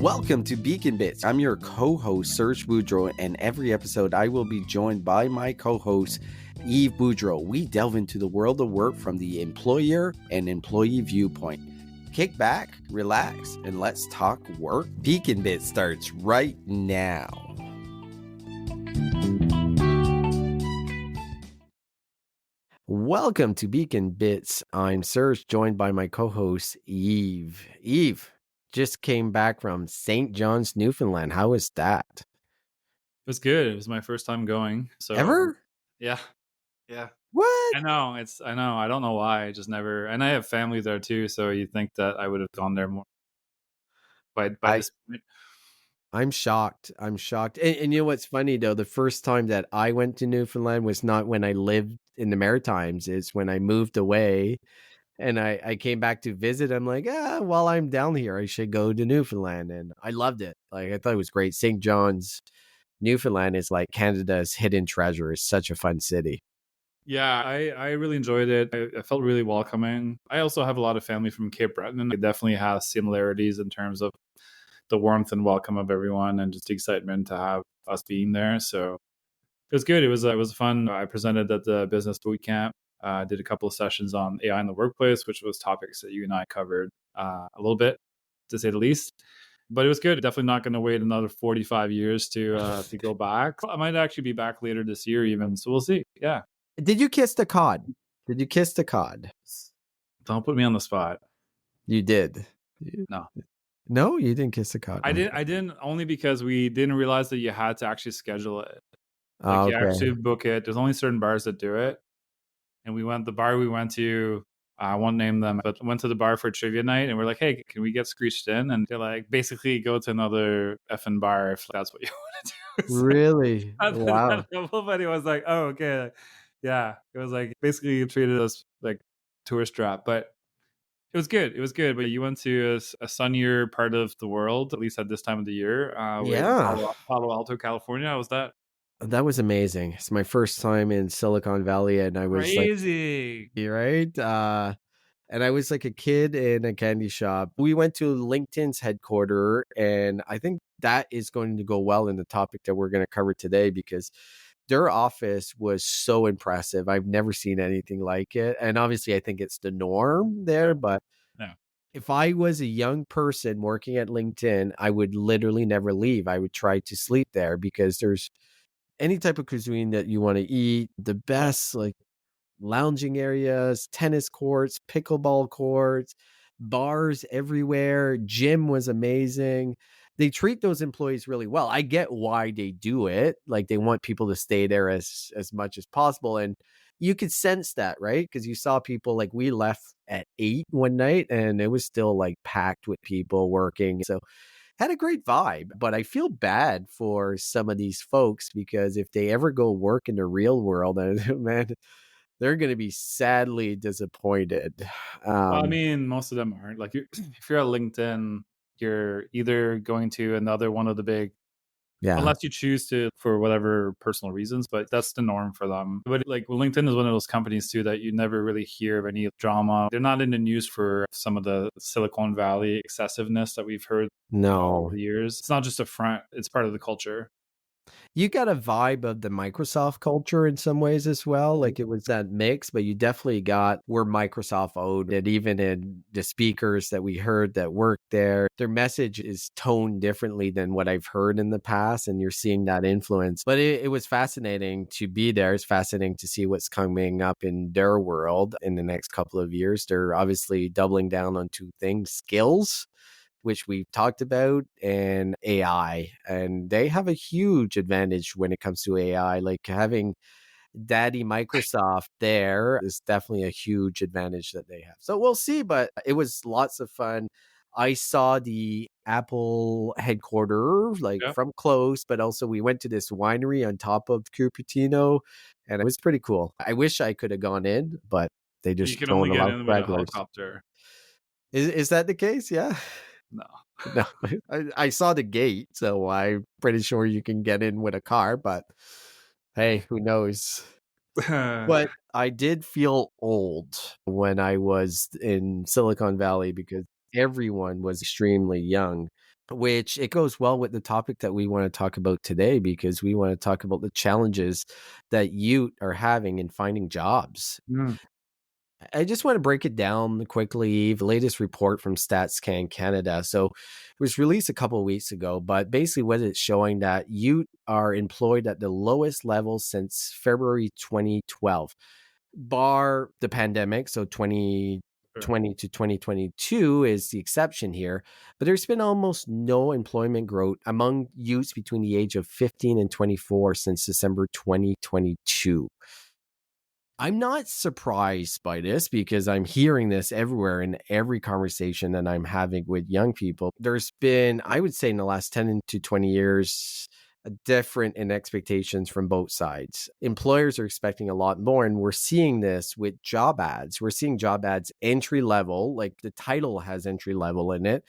Welcome to Beacon Bits. I'm your co-host, Serge, and every episode I will be joined by my co-host, Yves. We delve into the world of work from the employer and employee viewpoint. Kick back, relax, and let's talk work. Beacon Bits starts right now. Welcome to Beacon Bits. I'm Serge, joined by my co-host, Yves. Yves just came back from St. John's, Newfoundland. How was that? It was good. It was my first time going. So ever? Yeah. What? I know. I don't know why. I just never. And I have family there too. So you think that I would have gone there more by this point. I'm shocked. And you know what's funny though? The first time that I went to Newfoundland was not when I lived in the Maritimes. It's when I moved away and I came back to visit. I'm like, while I'm down here, I should go to Newfoundland. And I loved it. Like, I thought it was great. St. John's, Newfoundland is like Canada's hidden treasure. It's such a fun city. Yeah, I really enjoyed it. I felt really welcoming. I also have a lot of family from Cape Breton, and it definitely has similarities in terms of the warmth and welcome of everyone and just the excitement to have us being there. So it was good. It was fun. I presented at the business boot camp. Did a couple of sessions on AI in the workplace, which was topics that you and I covered a little bit, to say the least. But it was good. Definitely not going to wait another 45 years to go back. I might actually be back later this year even. So we'll see. Yeah. Did you kiss the cod? Don't put me on the spot. You did. No, you didn't kiss the cod. I didn't only because we didn't realize that you had to actually schedule it. You actually book it. There's only certain bars that do it. And the bar we went to, I won't name them, but went to the bar for trivia night and we're like, hey, can we get screeched in? And they're like, basically go to another effing bar if that's what you want to do. So really? Wow. Everybody was like, oh, okay. Yeah. It was like basically treated us like tourist trap, but it was good. But you went to a sunnier part of the world, at least at this time of the year. Palo Alto, California. How was that? That was amazing. It's my first time in Silicon Valley, and I was crazy, right? And I was like a kid in a candy shop. We went to LinkedIn's headquarters, and I think that is going to go well in the topic that we're going to cover today because their office was so impressive. I've never seen anything like it. And obviously, I think it's the norm there, but if I was a young person working at LinkedIn, I would literally never leave. I would try to sleep there because there's any type of cuisine that you want to eat, the best like lounging areas, tennis courts, pickleball courts, bars everywhere. Gym was amazing. They treat those employees really well. I get why they do it. Like they want people to stay there as much as possible. And you could sense that, right? Because you saw people like we left at 8 one night and it was still like packed with people working. So had a great vibe, but I feel bad for some of these folks because if they ever go work in the real world, man, they're going to be sadly disappointed. Well, I mean, most of them aren't. Like, if you're at LinkedIn, you're either going to another one of the big, unless you choose to for whatever personal reasons, but that's the norm for them. But like LinkedIn is one of those companies too that you never really hear of any drama. They're not in the news for some of the Silicon Valley excessiveness that we've heard over the years. It's not just a front, it's part of the culture. You got a vibe of the Microsoft culture in some ways as well. Like it was that mix, but you definitely got where Microsoft owed it. Even in the speakers that we heard that worked there, their message is toned differently than what I've heard in the past. And you're seeing that influence. But it was fascinating to be there. It's fascinating to see what's coming up in their world in the next couple of years. They're obviously doubling down on two things: skills, which we've talked about, and AI. And they have a huge advantage when it comes to AI. Like having Daddy Microsoft there is definitely a huge advantage that they have. So we'll see, but it was lots of fun. I saw the Apple headquarters from close, but also we went to this winery on top of Cupertino, and it was pretty cool. I wish I could have gone in, but they just don't only get in with a helicopter. Is that the case? Yeah. No, I saw the gate, so I'm pretty sure you can get in with a car, but hey, who knows? But I did feel old when I was in Silicon Valley because everyone was extremely young. which it goes well with the topic that we want to talk about today, because we want to talk about the challenges that youth are having in finding jobs. Mm, I just want to break it down quickly. The latest report from StatsCan Canada. So it was released a couple of weeks ago, but basically what it's showing that youth are employed at the lowest level since February 2012, bar the pandemic. So sure. 2020 to 2022 is the exception here. But there's been almost no employment growth among youths between the age of 15 and 24 since December 2022. I'm not surprised by this because I'm hearing this everywhere in every conversation that I'm having with young people. There's been, I would say, in the last 10 to 20 years, a different in expectations from both sides. Employers are expecting a lot more, and we're seeing this with job ads. We're seeing job ads entry level, like the title has entry level in it,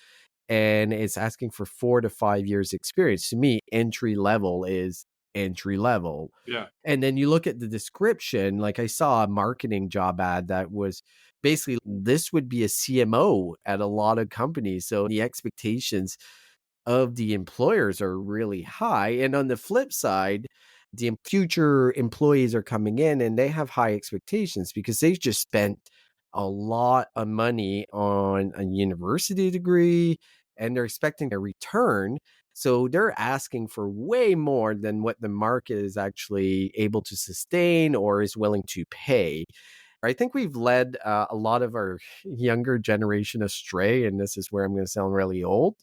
and it's asking for 4 to 5 years experience. To me, entry level is entry level. Yeah. And then you look at the description, like I saw a marketing job ad that was basically this would be a CMO at a lot of companies. So the expectations of the employers are really high. And on the flip side, the future employees are coming in and they have high expectations because they've just spent a lot of money on a university degree and they're expecting a return. So they're asking for way more than what the market is actually able to sustain or is willing to pay. I think we've led a lot of our younger generation astray, and this is where I'm going to sound really old.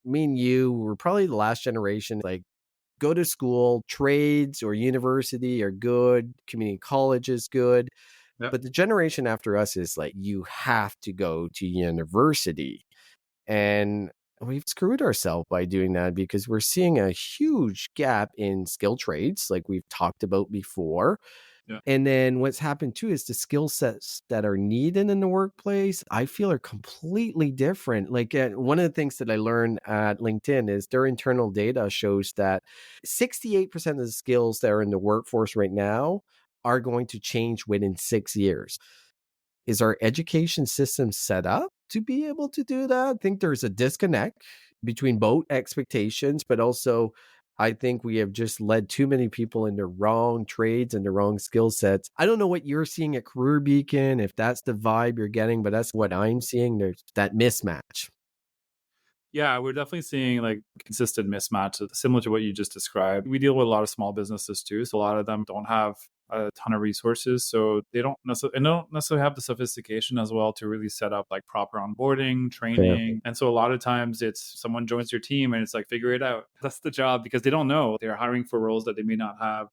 Me and you were probably the last generation, like, go to school, trades or university are good, community college is good. Yeah. But the generation after us is like, you have to go to university. And we've screwed ourselves by doing that because we're seeing a huge gap in skill trades, like we've talked about before. Yeah. And then what's happened too is the skill sets that are needed in the workplace, I feel, are completely different. Like one of the things that I learned at LinkedIn is their internal data shows that 68% of the skills that are in the workforce right now are going to change within 6 years. Is our education system set up to be able to do that? I think there's a disconnect between both expectations, but also I think we have just led too many people into wrong trades and the wrong skill sets. I don't know what you're seeing at Career Beacon, if that's the vibe you're getting, but that's what I'm seeing. There's that mismatch. Yeah, we're definitely seeing like consistent mismatch, similar to what you just described. We deal with a lot of small businesses too, so a lot of them don't have a ton of resources, so they don't necessarily have the sophistication as well to really set up like proper onboarding, Fair. training. And so a lot of times it's someone joins your team and it's like figure it out. That's the job because they don't know. They're hiring for roles that they may not have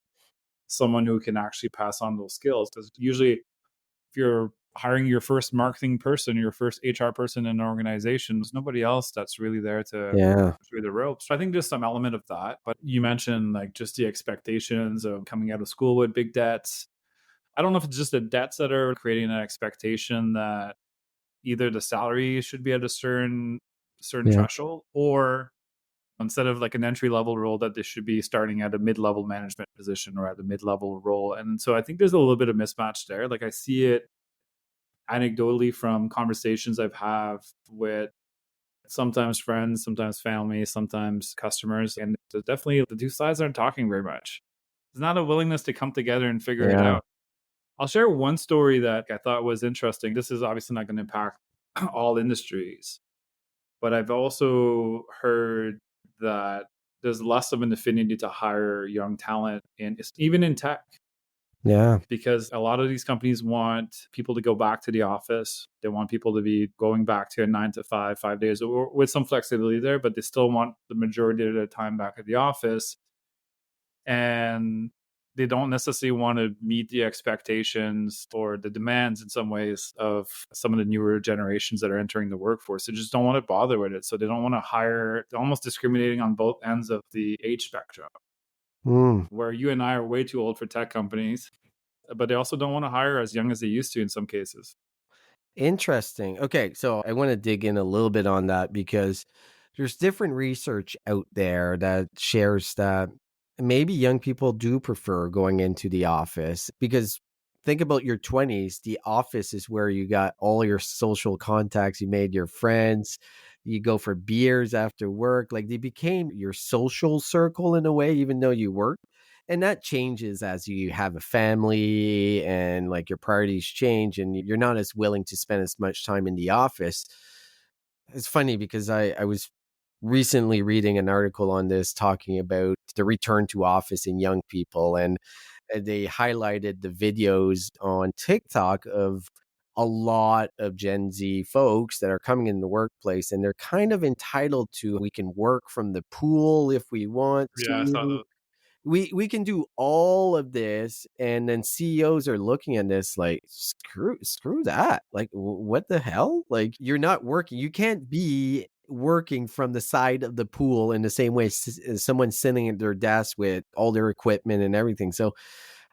someone who can actually pass on those skills. Because usually if you're hiring your first marketing person, your first HR person in an organization, there's nobody else that's really there to Yeah. through the ropes. So I think there's some element of that. But you mentioned like just the expectations of coming out of school with big debts. I don't know if it's just the debts that are creating an expectation that either the salary should be at a certain Yeah. threshold, or instead of like an entry level role that they should be starting at a mid-level management position or at a mid-level role. And so I think there's a little bit of mismatch there. Like I see it anecdotally from conversations I've had with sometimes friends, sometimes family, sometimes customers. And definitely the two sides aren't talking very much. There's not a willingness to come together and figure it Yeah. out. I'll share one story that I thought was interesting. This is obviously not going to impact all industries, but I've also heard that there's less of an affinity to hire young talent, and even in tech, Yeah. because a lot of these companies want people to go back to the office. They want people to be going back to a 9 to 5, 5 days, or with some flexibility there, but they still want the majority of their time back at the office. And they don't necessarily want to meet the expectations or the demands in some ways of some of the newer generations that are entering the workforce. They just don't want to bother with it. So they don't want to hire, they're almost discriminating on both ends of the age spectrum, Mm. where you and I are way too old for tech companies, but they also don't want to hire as young as they used to in some cases. Interesting. Okay, so I want to dig in a little bit on that because there's different research out there that shares that maybe young people do prefer going into the office because think about your 20s, the office is where you got all your social contacts, you made your friends. You go for beers after work. Like they became your social circle in a way, even though you work. And that changes as you have a family and like your priorities change and you're not as willing to spend as much time in the office. It's funny because I was recently reading an article on this talking about the return to office in young people, and they highlighted the videos on TikTok of a lot of Gen Z folks that are coming in the workplace and they're kind of entitled to we can work from the pool if we want Yeah, I saw to, those. we can do all of this, and then CEOs are looking at this like screw that, like what the hell, like you're not working, you can't be working from the side of the pool in the same way as someone sitting at their desk with all their equipment and everything. So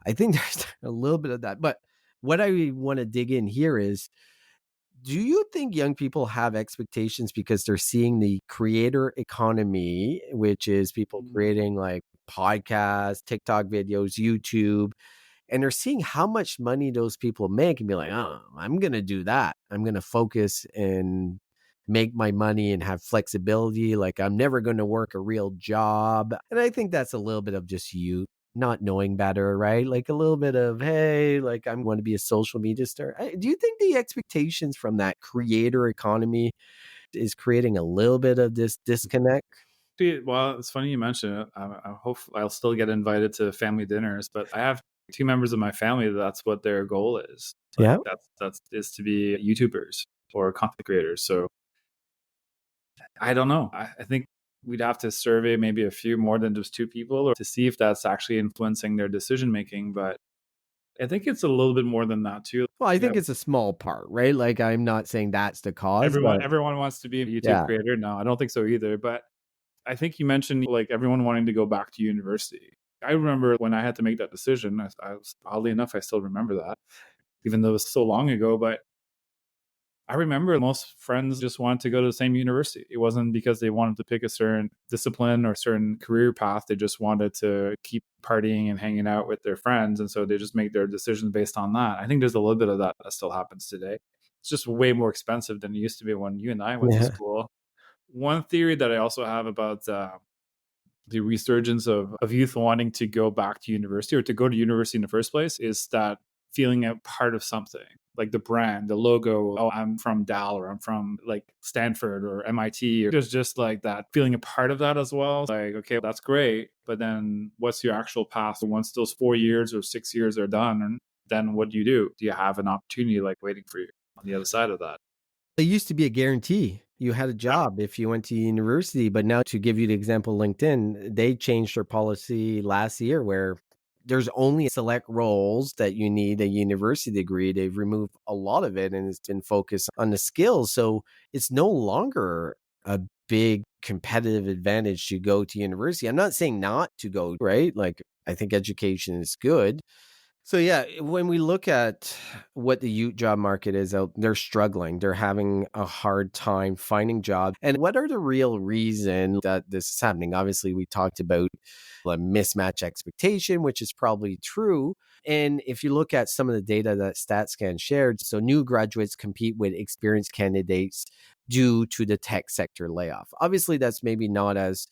I think there's a little bit of that, but what I want to dig in here is, do you think young people have expectations because they're seeing the creator economy, which is people Mm. creating like podcasts, TikTok videos, YouTube, and they're seeing how much money those people make and be like, oh, I'm going to do that. I'm going to focus and make my money and have flexibility. Like I'm never going to work a real job. And I think that's a little bit of just you not knowing better, right? Like a little bit of, hey, like I'm going to be a social media star. Do you think the expectations from that creator economy is creating a little bit of this disconnect? Well, it's funny you mention it. I hope I'll still get invited to family dinners, but I have two members of my family that's what their goal is. Yeah. Like that's is to be YouTubers or content creators. So I don't know. I think we'd have to survey maybe a few more than just two people or to see if that's actually influencing their decision making. But I think it's a little bit more than that too. Well, I Yeah, think it's a small part, right? Like I'm not saying that's the cause, everyone but everyone wants to be a YouTube yeah. creator. No, I don't think so either. But I think you mentioned like everyone wanting to go back to university. I remember when I had to make that decision. I was, oddly enough, I still remember that, even though it was so long ago. But I remember most friends just wanted to go to the same university. It wasn't because they wanted to pick a certain discipline or certain career path. They just wanted to keep partying and hanging out with their friends. And so they just make their decisions based on that. I think there's a little bit of that that still happens today. It's just way more expensive than it used to be when you and I went to Yeah. school. One theory that I also have about the resurgence of youth wanting to go back to university or to go to university in the first place is that feeling a part of something like the brand, the logo. Oh, I'm from Dal or I'm from like Stanford or MIT. Or there's just like that feeling a part of that as well. Like, okay, that's great. But then what's your actual path once those 4 years or 6 years are done? And then what do you do? Do you have an opportunity like waiting for you on the other side of that? It used to be a guarantee. You had a Yeah. job if you went to university, but now to give you the example, LinkedIn, they changed their policy last year where there's only select roles that you need a university degree. They've removed a lot of it and it's been focused on the skills. So it's no longer a big competitive advantage to go to university. I'm not saying not to go, right? Like I think education is good. So yeah, when we look at what the youth job market is out, they're struggling. They're having a hard time finding jobs. And what are the real reasons that this is happening? Obviously, we talked about a mismatch expectation, which is probably true. And if you look at some of the data that StatsCan shared, so new graduates compete with experienced candidates due to the tech sector layoff. Obviously, that's maybe not as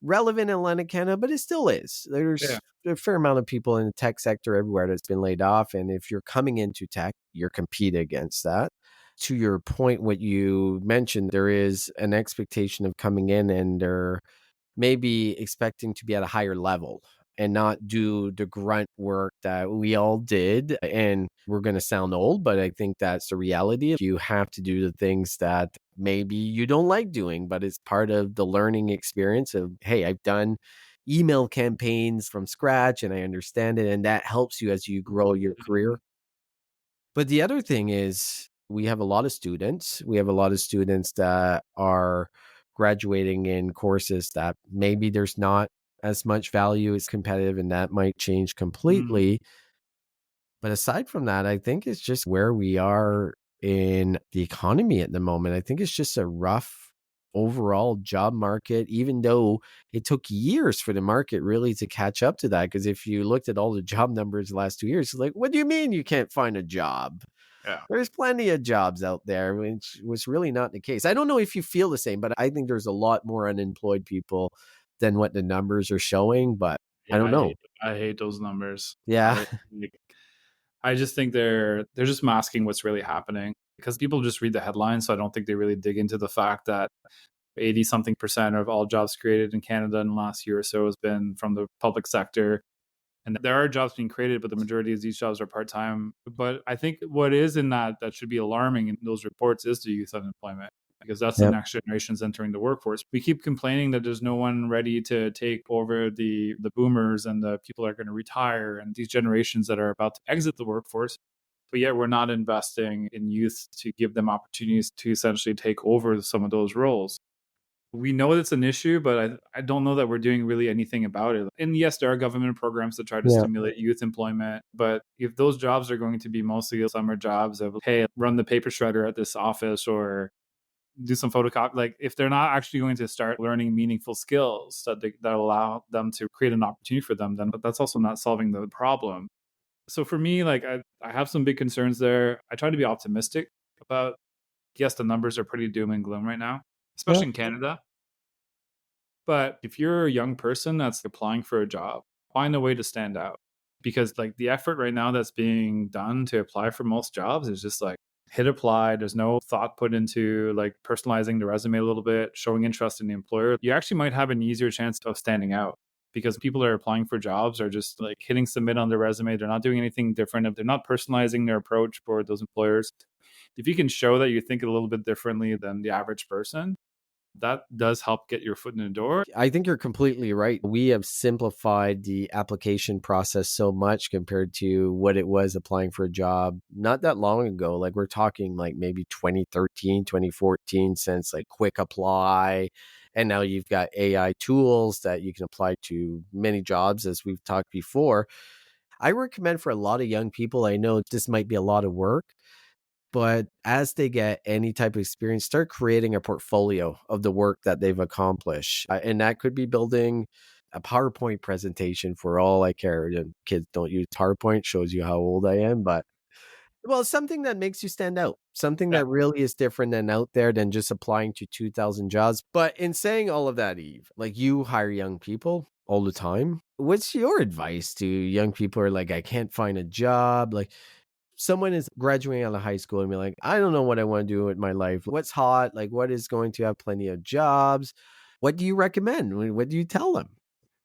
relevant in Atlantic Canada, but it still is. Yeah. There's a fair amount of people in the tech sector everywhere that's been laid off. And if you're coming into tech, you're competing against that. To your point, what you mentioned, there is an expectation of coming in and they're maybe expecting to be at a higher level and not do the grunt work that we all did. And we're going to sound old, but I think that's the reality. You have to do the things that maybe you don't like doing, but it's part of the learning experience of, hey, I've done email campaigns from scratch and I understand it. And that helps you as you grow your career. But the other thing is, we have a lot of students. We have a lot of students that are graduating in courses that maybe there's not as much value as competitive, and that might change Mm. completely. But aside from that, I think it's just where we are in the economy at the moment. I think it's just a rough overall job market, even though it took years for the market really to catch up to that. Because if you looked at all the job numbers the last 2 years, it's like, what do you mean you can't find a job? Yeah. There's plenty of jobs out there, which was really not the case. I don't know if you feel the same, but I think there's a lot more unemployed people than what the numbers are showing, but I Yeah, don't know. I hate those numbers. Yeah. I just think they're just masking what's really happening because people just read the headlines. So I don't think they really dig into the fact that 80 something percent of all jobs created in Canada in the last year or so has been from the public sector. And there are jobs being created, but the majority of these jobs are part time. But I think what is in that should be alarming in those reports is the youth unemployment, because that's the Yep. next generations entering the workforce. We keep complaining that there's no one ready to take over the boomers and the people that are going to retire and these generations that are about to exit the workforce. But yet we're not investing in youth to give them opportunities to essentially take over some of those roles. We know it's an issue, but I don't know that we're doing really anything about it. And yes, there are government programs that try to Yeah. stimulate youth employment. But if those jobs are going to be mostly summer jobs of, hey, run the paper shredder at this office or do some photocopy, like if they're not actually going to start learning meaningful skills that allow them to create an opportunity for them, then that's also not solving the problem. So for me, like I have some big concerns there. I try to be optimistic about, yes, the numbers are pretty doom and gloom right now, Yeah. especially in Canada. But if you're a young person that's applying for a job, find a way to stand out. Because like the effort right now that's being done to apply for most jobs is just like hit apply. There's no thought put into like personalizing the resume a little bit, showing interest in the employer. You actually might have an easier chance of standing out because people that are applying for jobs are just like hitting submit on their resume. They're not doing anything different. They're not personalizing their approach for those employers. If you can show that you think a little bit differently than the average person, that does help get your foot in the door. I think you're completely right. We have simplified the application process so much compared to what it was applying for a job not that long ago. Like we're talking like maybe 2013, 2014, since like quick apply. And now you've got AI tools that you can apply to many jobs, as we've talked before. I recommend for a lot of young people, I know this might be a lot of work, but as they get any type of experience, start creating a portfolio of the work that they've accomplished. And that could be building a PowerPoint presentation for all I care. And kids don't use PowerPoint, shows you how old I am, but well, something that makes you stand out, something Yeah. that really is different than out there than just applying to 2,000 jobs. But in saying all of that, Yves, like you hire young people all the time. What's your advice to young people who are like, I can't find a job? Like, someone is graduating out of high school and be like, I don't know what I want to do with my life. What's hot? Like, what is going to have plenty of jobs? What do you recommend? What do you tell them?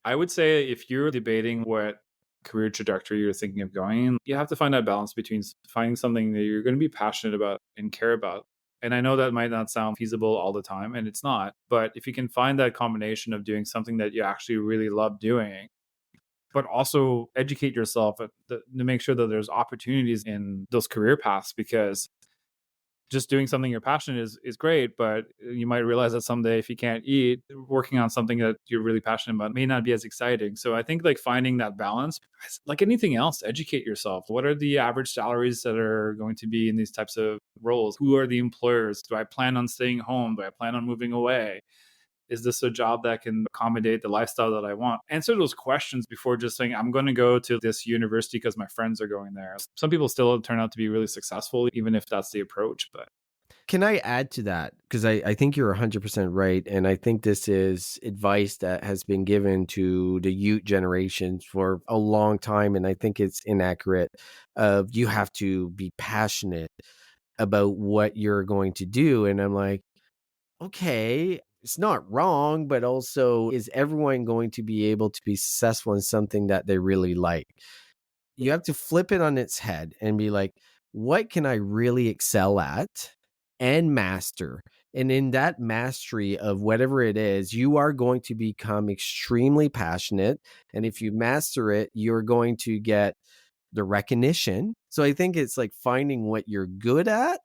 I would say if you're debating what career trajectory you're thinking of going, you have to find that balance between finding something that you're going to be passionate about and care about. And I know that might not sound feasible all the time, and it's not. But if you can find that combination of doing something that you actually really love doing, but also educate yourself to make sure that there's opportunities in those career paths, because just doing something you're passionate is great, but you might realize that someday if you can't eat, working on something that you're really passionate about may not be as exciting. So I think like finding that balance, like anything else, educate yourself. What are the average salaries that are going to be in these types of roles? Who are the employers? Do I plan on staying home? Do I plan on moving away? Is this a job that can accommodate the lifestyle that I want? Answer those questions before just saying, I'm going to go to this university because my friends are going there. Some people still turn out to be really successful, even if that's the approach. But Can I add to that? Because I think you're 100% right. And I think this is advice that has been given to the youth generations for a long time. And I think it's inaccurate. You have to be passionate about what you're going to do. And I'm like, okay, it's not wrong, but also is everyone going to be able to be successful in something that they really like? You have to flip it on its head and be like, what can I really excel at and master? And in that mastery of whatever it is, you are going to become extremely passionate. And if you master it, you're going to get the recognition. So I think it's like finding what you're good at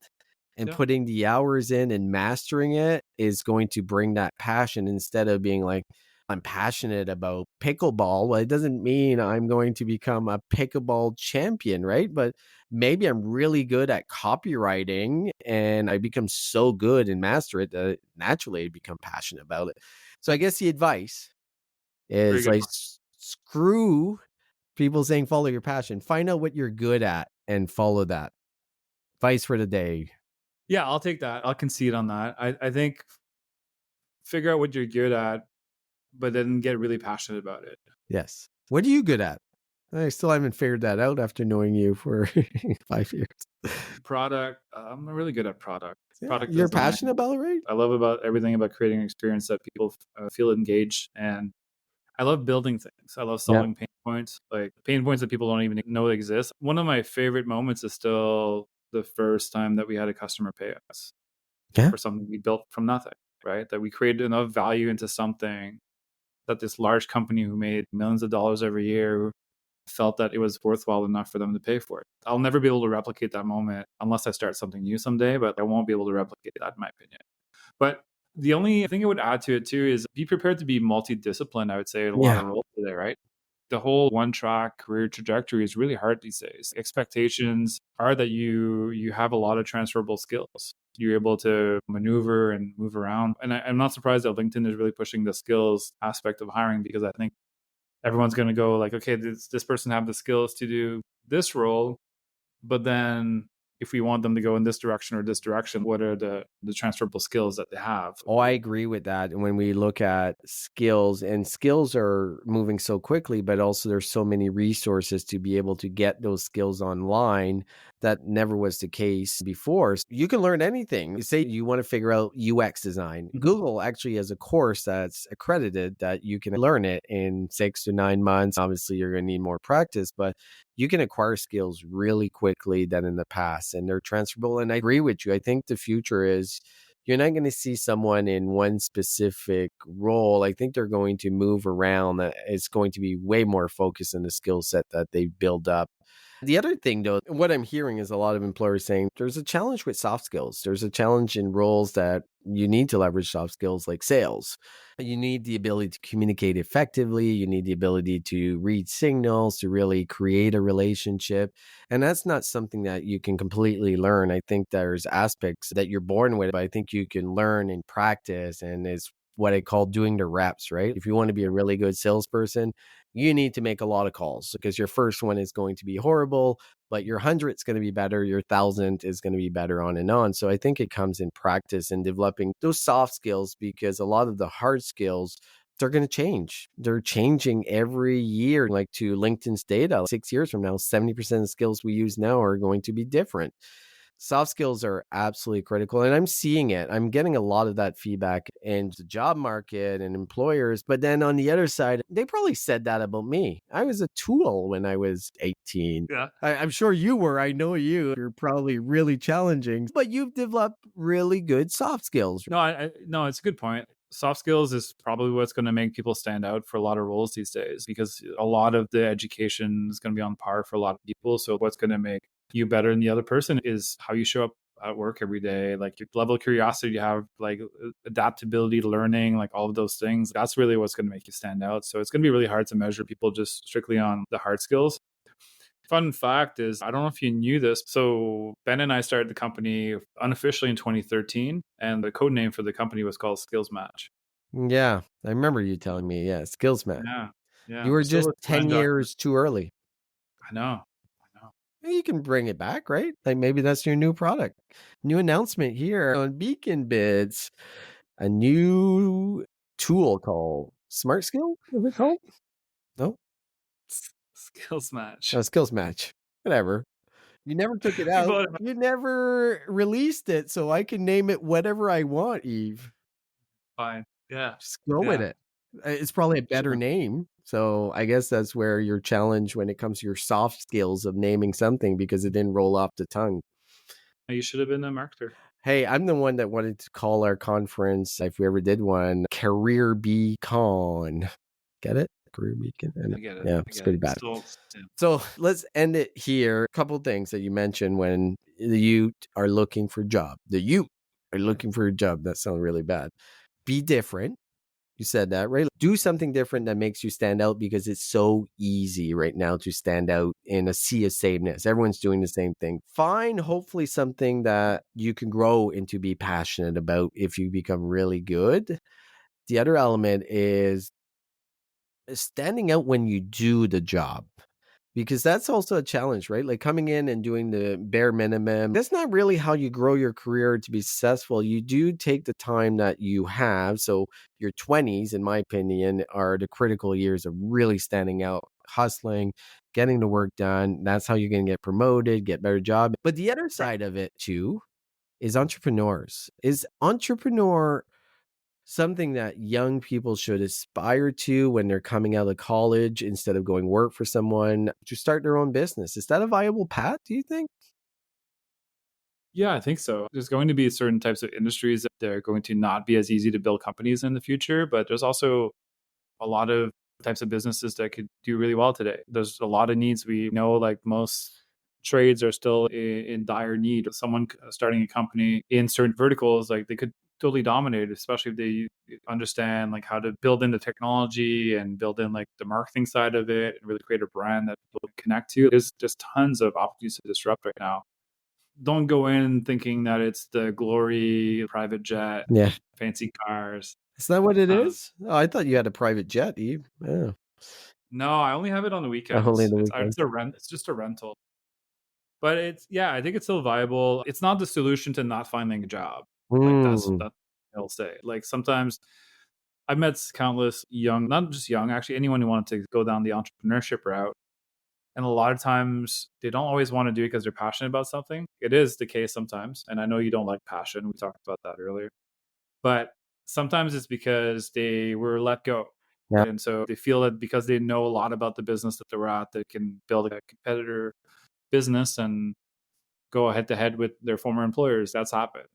and yeah, putting the hours in and mastering it is going to bring that passion instead of being like, I'm passionate about pickleball. Well, it doesn't mean I'm going to become a pickleball champion, right? But maybe I'm really good at copywriting and I become so good and master it that naturally I become passionate about it. So I guess the advice very is good like, point. screw people saying follow your passion. Find out what you're good at and follow that. Advice for the day. Yeah, I'll take that. I'll concede on that. I think figure out what you're good at, but then get really passionate about it. Yes. What are you good at? I still haven't figured that out after knowing you for 5 years. Product. I'm really good at product. Yeah, Product you're design. passionate about it, right? I love about everything about creating an experience that people feel engaged, and I love building things. I love Yeah. solving pain points, like pain points that people don't even know exist. One of my favorite moments is still the first time that we had a customer pay us Yeah. for something we built from nothing, right? That we created enough value into something that this large company who made millions of dollars every year felt that it was worthwhile enough for them to pay for it. I'll never be able to replicate that moment unless I start something new someday, but I won't be able to replicate that in my opinion. But the only thing I would add to it too is be prepared to be multidisciplined, I would say, in a lot Yeah. of roles today, right? The whole one track career trajectory is really hard these days. Expectations are that you have a lot of transferable skills. You're able to maneuver and move around. And I'm not surprised that LinkedIn is really pushing the skills aspect of hiring, because I think everyone's going to go like, okay, this person have the skills to do this role, but then if we want them to go in this direction or this direction, what are the transferable skills that they have? Oh, I agree with that. And when we look at skills, and skills are moving so quickly, but also there's so many resources to be able to get those skills online that never was the case before. You can learn anything. Say you want to figure out UX design. Mhm. Google actually has a course that's accredited that you can learn it in 6 to 9 months. Obviously, you're going to need more practice, but you can acquire skills really quickly than in the past, and they're transferable. And I agree with you. I think the future is you're not going to see someone in one specific role. I think they're going to move around. It's going to be way more focused on the skill set that they build up. The other thing, though, what I'm hearing is a lot of employers saying there's a challenge with soft skills. There's a challenge in roles that you need to leverage soft skills like sales. You need the ability to communicate effectively. You need the ability to read signals, to really create a relationship. And that's not something that you can completely learn. I think there's aspects that you're born with, but I think you can learn and practice. And it's what I call doing the reps, right? If you want to be a really good salesperson, you need to make a lot of calls because your first one is going to be horrible, but your 100's going to be better, your 1,000 is going to be better, on and on. So I think it comes in practice and developing those soft skills, because a lot of the hard skills, they're going to change. They're changing every year. Like to LinkedIn's data, 6 years from now, 70% of the skills we use now are going to be different. Soft skills are absolutely critical. And I'm seeing it. I'm getting a lot of that feedback in the job market and employers. But then on the other side, they probably said that about me. I was a tool when I was 18. Yeah. I'm sure you were. I know you. You're probably really challenging, but you've developed really good soft skills. No, it's a good point. Soft skills is probably what's going to make people stand out for a lot of roles these days, because a lot of the education is going to be on par for a lot of people. So what's going to make you better than the other person is how you show up at work every day, like your level of curiosity you have, like adaptability, learning, like all of those things. That's really what's going to make you stand out. So it's going to be really hard to measure people just strictly on the hard skills. Fun fact is, I don't know if you knew this. So Ben and I started the company unofficially in 2013, and the code name for the company was called Skills Match. Yeah, I remember you telling me. Yeah, skills match. Yeah, You yeah. were We still just have 10 signed documents. years too early. I know, I know. You can bring it back, right? Like maybe that's your new product. New announcement here on Beacon Bids. A new tool called Smart Skill. Is it called? No, Skills Match. no, Skills Match. Whatever. You never took it We out. both You never released it, so I can name it whatever I want, Yves. fine. Yeah, Just go with yeah. it. It's probably a better Sure. name. So I guess that's where you're challenged when it comes to your soft skills of naming something because it didn't roll off the tongue. You should have been a marketer. Hey, I'm the one that wanted to call our conference, if we ever did one, Career Beacon. Get it? Career Beacon? I get it. Yeah, I it's get it. pretty bad. Still, yeah. So let's end it here. A couple things that you mentioned when you are looking for a job. You are looking for a job. That sounds really bad. Be different. You said that, right? Do something different that makes you stand out, because it's so easy right now to stand out in a sea of sameness. Everyone's doing the same thing. Find hopefully something that you can grow into, be passionate about if you become really good. The other element is standing out when you do the job. because that's also a challenge, right? Like coming in and doing the bare minimum, that's not really how you grow your career to be successful. You do take the time that you have. So your 20s, in my opinion, are the critical years of really standing out, hustling, getting the work done. That's how you're going to get promoted, get better job. But the other Right. side of it too is entrepreneurs. Is entrepreneur something that young people should aspire to when they're coming out of college instead of going work for someone to start their own business? Is that a viable path, do you think? Yeah, I think so. There's going to be certain types of industries that they're going to not be as easy to build companies in the future, but there's also a lot of types of businesses that could do really well today. There's a lot of needs. We know like most trades are still in dire need. Someone starting a company in certain verticals, like they could totally dominate, especially if they understand like how to build in the technology and build in like the marketing side of it and really create a brand that people can connect to. There's just tons of opportunities to disrupt right now. Don't go in thinking that it's the glory, private jet, Yeah. fancy cars. Is that what it Um, is? Oh, I thought you had a private jet, Eve. Oh, no, I only have it on the only weekends. the It's weekends. a rent. It's just a rental. But it's yeah, I think it's still viable. It's not the solution to not finding a job. Like Mm. that I'll say. Like sometimes I've met countless young, not just young, actually anyone who wanted to go down the entrepreneurship route. And a lot of times they don't always want to do it because they're passionate about something. It is the case sometimes. And I know you don't like passion. We talked about that earlier. But sometimes it's because they were let go. Yeah. And so they feel that because they know a lot about the business that they're at, they can build a competitor business and go head to head with their former employers. That's happened.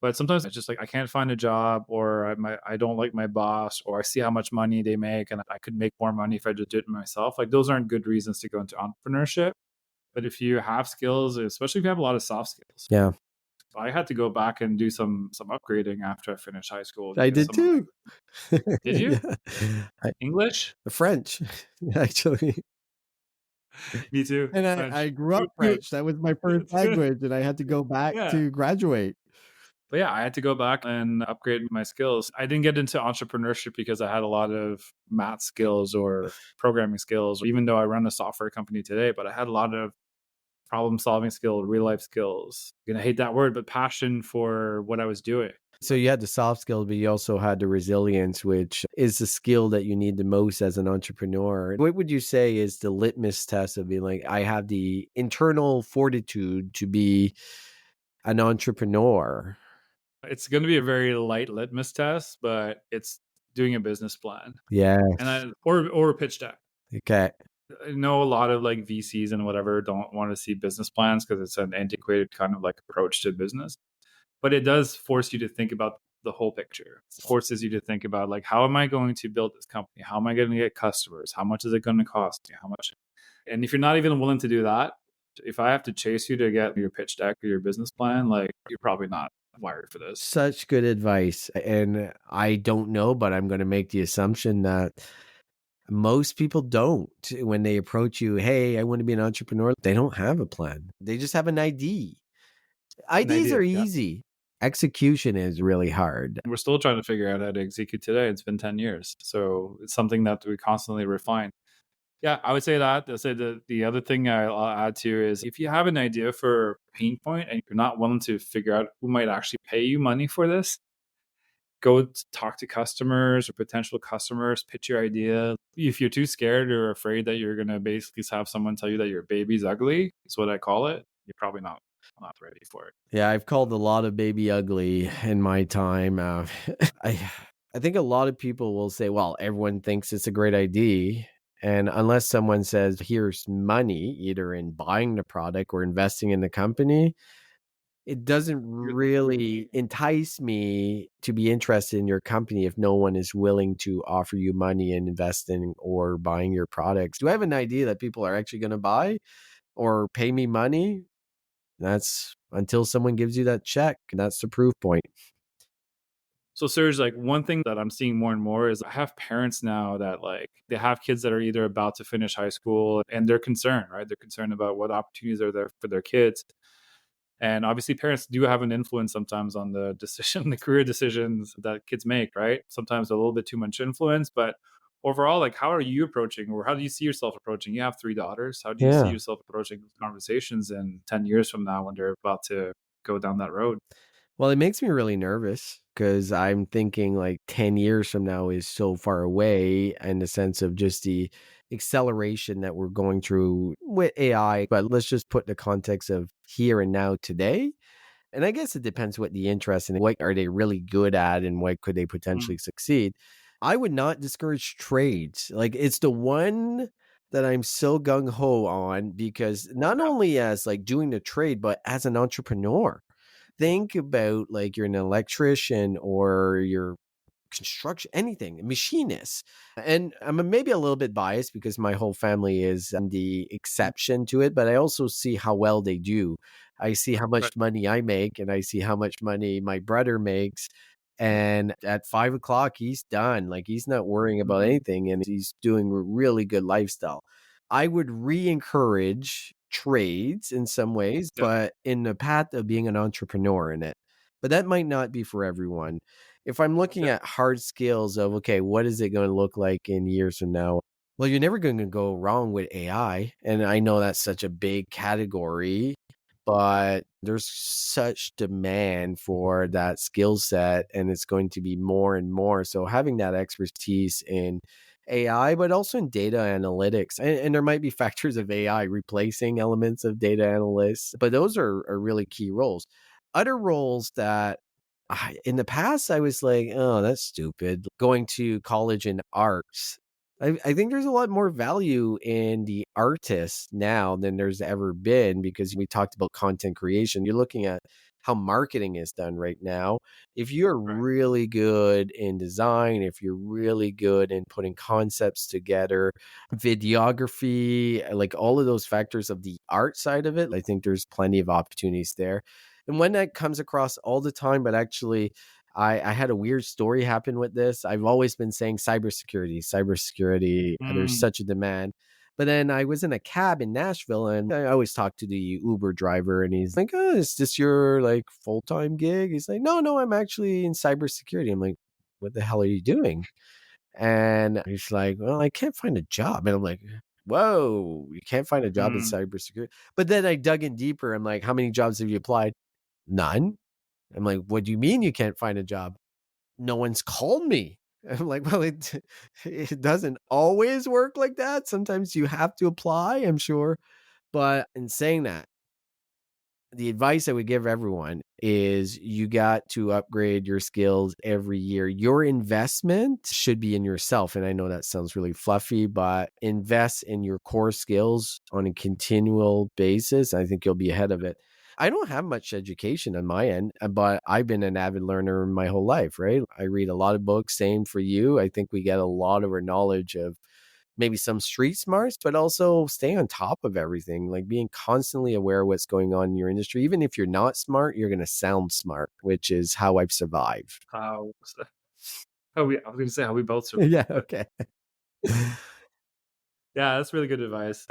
But sometimes it's just like I can't find a job, or I don't like my boss, or I see how much money they make, and I could make more money if I just did it myself. Like those aren't good reasons to go into entrepreneurship. But if you have skills, especially if you have a lot of soft skills, Yeah. I had to go back and do some upgrading after I finished high school I because did some of my too. did you Yeah. I, English? French, actually. Me too. And I French. grew up French. That was my first language, and I had to go back Yeah. to graduate. But yeah, I had to go back and upgrade my skills. I didn't get into entrepreneurship because I had a lot of math skills or programming skills, even though I run a software company today, but I had a lot of problem solving skills, real life skills. You're going to hate that word, but passion for what I was doing. So you had the soft skills, but you also had the resilience, which is the skill that you need the most as an entrepreneur. What would you say is the litmus test of being like, I have the internal fortitude to be an entrepreneur? It's going to be a very light litmus test, but it's doing a business plan Yeah. and or a pitch deck. Okay. I know a lot of like VCs and whatever don't want to see business plans because it's an antiquated kind of like approach to business. But it does force you to think about the whole picture. It forces you to think about like, how am I going to build this company? How am I going to get customers? How much is it going to cost me? How much? And if you're not even willing to do that, if I have to chase you to get your pitch deck or your business plan, like you're probably not wired for this. Such good advice. And I don't know, but I'm going to make the assumption that most people don't. When they approach you, hey, I want to be an entrepreneur, they don't have a plan. They just have an idea. An Ideas idea. are Yeah. easy. Execution is really hard. We're still trying to figure out how to execute today. It's been 10 years. So it's something that we constantly refine. Yeah, I would say that. I'd say the other thing I'll add to is if you have an idea for a pain point and you're not willing to figure out who might actually pay you money for this, go talk to customers or potential customers, pitch your idea. If you're too scared or afraid that you're going to basically have someone tell you that your baby's ugly, is what I call it, you're probably not ready for it. Yeah, I've called a lot of baby ugly in my time. I I think a lot of people will say, well, everyone thinks it's a great idea. And unless someone says, here's money, either in buying the product or investing in the company, it doesn't really entice me to be interested in your company if no one is willing to offer you money and invest in or buying your products. Do I have an idea that people are actually going to buy or pay me money? That's until someone gives you that check. That's the proof point. So Serge, like one thing that I'm seeing more and more is I have parents now that like they have kids that are either about to finish high school and they're concerned, right? They're concerned about what opportunities are there for their kids. And obviously parents do have an influence sometimes on the decision, the career decisions that kids make, right? Sometimes a little bit too much influence, but overall, like, how are you approaching, or how do you see yourself approaching? You have 3 daughters. How do you see Yeah. yourself approaching those conversations in 10 years from now when they're about to go down that road? Well, it makes me really nervous because I'm thinking like 10 years from now is so far away in the sense of just the acceleration that we're going through with AI. But let's just put the context of here and now today. And I guess it depends what the interest and what are they really good at and what could they Mm, potentially succeed. I would not discourage trades. Like it's the one that I'm so gung ho on because not yeah, only as like doing the trade, but as an entrepreneur. Think about like you're an electrician or you're construction, anything, machinist. And I'm maybe a little bit biased because my whole family is the mm, exception to it, but I also see how well they do. I see how right, much money I make and I see how much money my brother makes. And at 5 o'clock, he's done. Like he's not worrying about mhm, anything and he's doing a really good lifestyle. I would re encourage trades in some ways, yeah, but in the path of being an entrepreneur in it. But that might not be for everyone. If I'm looking yeah, at hard skills of, okay, what is it going to look like in years from now? Well, you're never going to go wrong with AI. And I know that's such a big category, but there's such demand for that skill set and it's going to be more and more. So having that expertise in AI, but also in data analytics, and there might be factors of AI replacing elements of data analysts, but those are really key roles. Other roles that in the past, I was like, oh, that's stupid. Going to college in arts. I think there's a lot more value in the artist now than there's ever been because we talked about content creation. You're looking at how marketing is done right now. If you're right, really good in design, if you're really good in putting concepts together, videography, like all of those factors of the art side of it, I think there's plenty of opportunities there. And one that comes across all the time, but actually, I had a weird story happen with this. I've always been saying cybersecurity, cybersecurity. There's mm, such a demand. But then I was in a cab in Nashville and I always talk to the Uber driver and he's like, oh, is this your like full time gig? He's like, no, I'm actually in cybersecurity. I'm like, what the hell are you doing? And he's like, well, I can't find a job. And I'm like, whoa, you can't find a job in mm, cybersecurity. But then I dug in deeper. I'm like, how many jobs have you applied? None. I'm like, what do you mean you can't find a job? No one's called me. I'm like, well, it doesn't always work like that. Sometimes you have to apply, I'm sure. But in saying that, the advice I would give everyone is you got to upgrade your skills every year. Your investment should be in yourself. And I know that sounds really fluffy, but invest in your core skills on a continual basis. I think you'll be ahead of it. I don't have much education on my end, but I've been an avid learner my whole life, right? I read a lot of books. Same for you. I think we get a lot of our knowledge of maybe some street smarts, but also stay on top of everything, like being constantly aware of what's going on in your industry. Even if you're not smart, you're going to sound smart, which is how I've survived. how how we I was gonna say how we both survive, Yeah. but Okay. yeah, that's really good advice.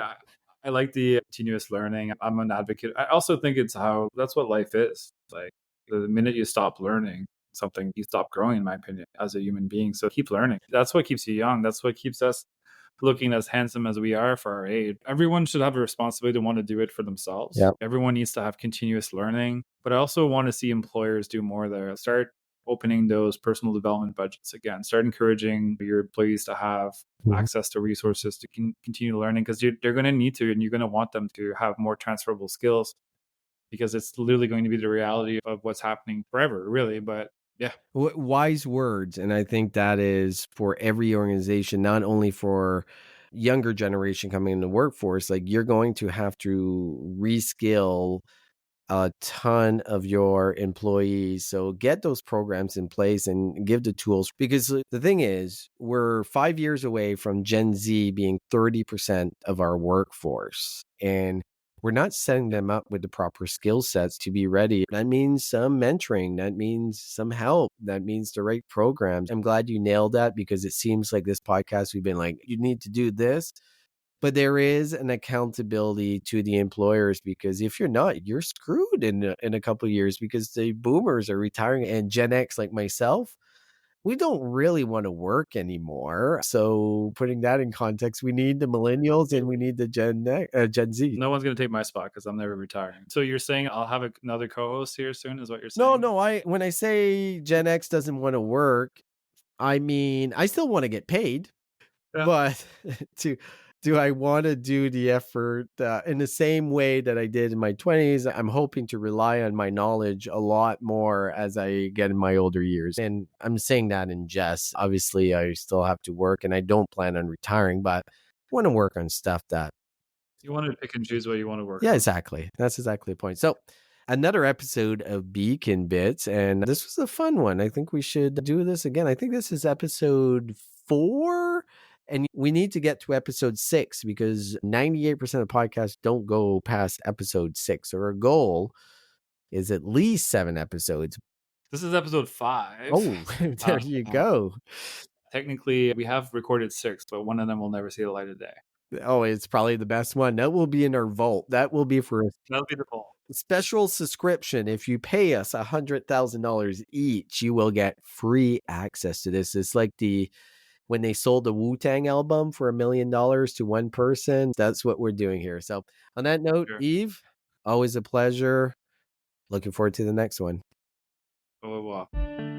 I like the continuous learning. I'm an advocate. I also think it's how that's what life is. Like the minute you stop learning something, you stop growing, in my opinion, as a human being. So keep learning. That's what keeps you young. That's what keeps us looking as handsome as we are for our age. Everyone should have a responsibility to want to do it for themselves. Yeah. Everyone needs to have continuous learning. But I also want to see employers do more there. Start opening those personal development budgets again. Start encouraging your employees to have Mhm. access to resources to continue learning because they're going to need to, and you're going to want them to have more transferable skills because it's literally going to be the reality of what's happening forever, really. But yeah, Wise words. And I think that is for every organization, not only for younger generation coming in the workforce, like you're going to have to reskill a ton of your employees. So get those programs in place and give the tools because the thing is, we're 5 years away from Gen Z being 30% of our workforce. And we're not setting them up with the proper skill sets to be ready. That means some mentoring. That means some help. That means the right programs. I'm glad you nailed that because it seems like this podcast, we've been like, you need to do this. But there is an accountability to the employers because if you're not, you're screwed in a couple of years because the boomers are retiring and Gen X like myself, we don't really want to work anymore. So putting that in context, we need the millennials and we need the Gen Z. No one's going to take my spot because I'm never retiring. So you're saying I'll have another co-host here soon is what you're saying? No, when I say Gen X doesn't want to work, I mean, I still want to get paid, Yeah. but do I want to do the effort in the same way that I did in my 20s? I'm hoping to rely on my knowledge a lot more as I get in my older years. And I'm saying that in jest. Obviously, I still have to work and I don't plan on retiring, but I want to work on stuff that. You want to pick and choose what you want to work Yeah, on. exactly. That's exactly the point. So, another episode of Beacon Bits, and this was a fun one. I think we should do this again. I think this is episode 4, and we need to get to episode 6 because 98% of podcasts don't go past episode 6. So our goal is at least 7 episodes. This is episode 5. Oh, there you go. Technically, we have recorded 6, but one of them will never see the light of day. Oh, it's probably the best one. That will be in our vault. That will be for That'll be the poll. special subscription. If you pay us $100,000 each, you will get free access to this. It's like when they sold the Wu-Tang album for $1 million to one person. That's what we're doing here. So on that note, Sure. Yves, always a pleasure. Looking forward to the next one. Au revoir.